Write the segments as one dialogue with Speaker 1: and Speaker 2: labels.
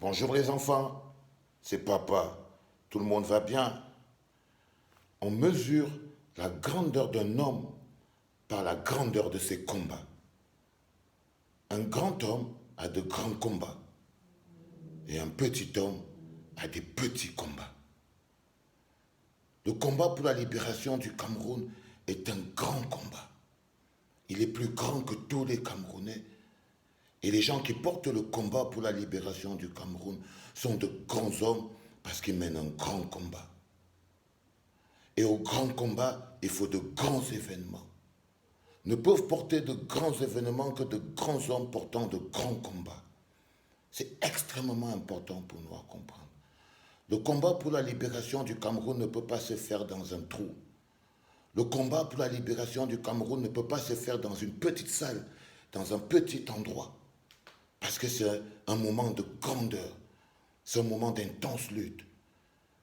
Speaker 1: Bonjour les enfants, c'est papa. Tout le monde va bien. On mesure la grandeur d'un homme par la grandeur de ses combats. Un grand homme a de grands combats et un petit homme a des petits combats. Le combat pour la libération du Cameroun est un grand combat. Il est plus grand que tous les Camerounais. Et les gens qui portent le combat pour la libération du Cameroun sont de grands hommes parce qu'ils mènent un grand combat. Et au grand combat, il faut de grands événements. Ne peuvent porter de grands événements que de grands hommes portant de grands combats. C'est extrêmement important pour nous à comprendre. Le combat pour la libération du Cameroun ne peut pas se faire dans un trou. Le combat pour la libération du Cameroun ne peut pas se faire dans une petite salle, dans un petit endroit. Parce que c'est un moment de grandeur, c'est un moment d'intense lutte,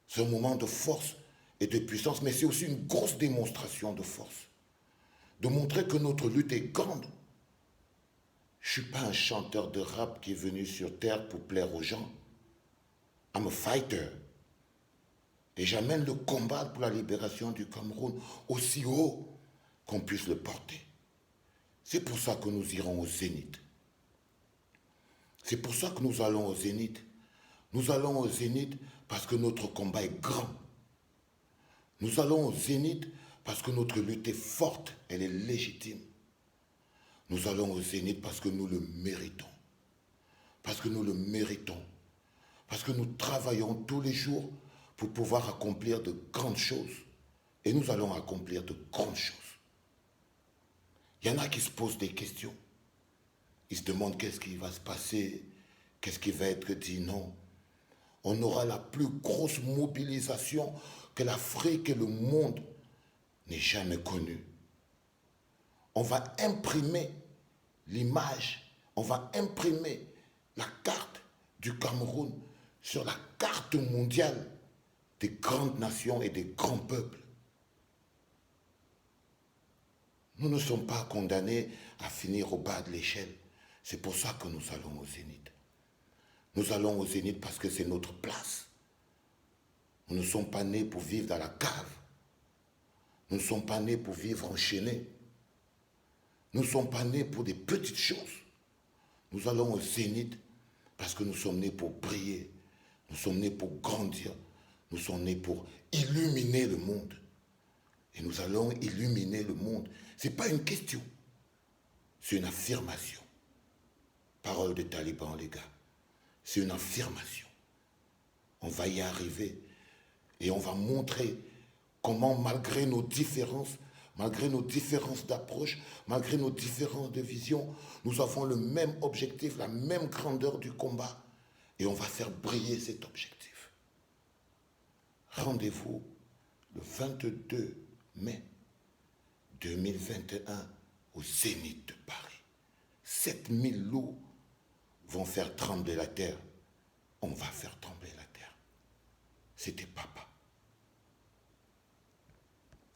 Speaker 1: c'est un moment de force et de puissance, mais c'est aussi une grosse démonstration de force. De montrer que notre lutte est grande. Je ne suis pas un chanteur de rap qui est venu sur terre pour plaire aux gens. I'm a fighter. Et j'amène le combat pour la libération du Cameroun aussi haut qu'on puisse le porter. C'est pour ça que nous irons au Zénith. C'est pour ça que nous allons au Zénith. Nous allons au Zénith parce que notre combat est grand. Nous allons au Zénith parce que notre lutte est forte, elle est légitime. Nous allons au Zénith parce que nous le méritons. Parce que nous le méritons. Parce que nous travaillons tous les jours pour pouvoir accomplir de grandes choses. Et nous allons accomplir de grandes choses. Il y en a qui se posent des questions. Ils se demandent qu'est-ce qui va se passer, qu'est-ce qui va être dit. Non. On aura la plus grosse mobilisation que l'Afrique et le monde n'aient jamais connue. On va imprimer l'image, on va imprimer la carte du Cameroun sur la carte mondiale des grandes nations et des grands peuples. Nous ne sommes pas condamnés à finir au bas de l'échelle. C'est pour ça que nous allons au Zénith. Nous allons au Zénith parce que c'est notre place. Nous ne sommes pas nés pour vivre dans la cave. Nous ne sommes pas nés pour vivre enchaînés. Nous ne sommes pas nés pour des petites choses. Nous allons au Zénith parce que nous sommes nés pour briller. Nous sommes nés pour grandir. Nous sommes nés pour illuminer le monde. Et nous allons illuminer le monde. Ce n'est pas une question. C'est une affirmation. Parole de taliban, les gars. C'est une affirmation. On va y arriver. Et on va montrer comment, malgré nos différences d'approche, malgré nos différences de vision, nous avons le même objectif, la même grandeur du combat. Et on va faire briller cet objectif. Rendez-vous le 22 mai 2021 au Zénith de Paris. 7000 loups vont faire trembler la terre. On va faire trembler la terre. C'était papa.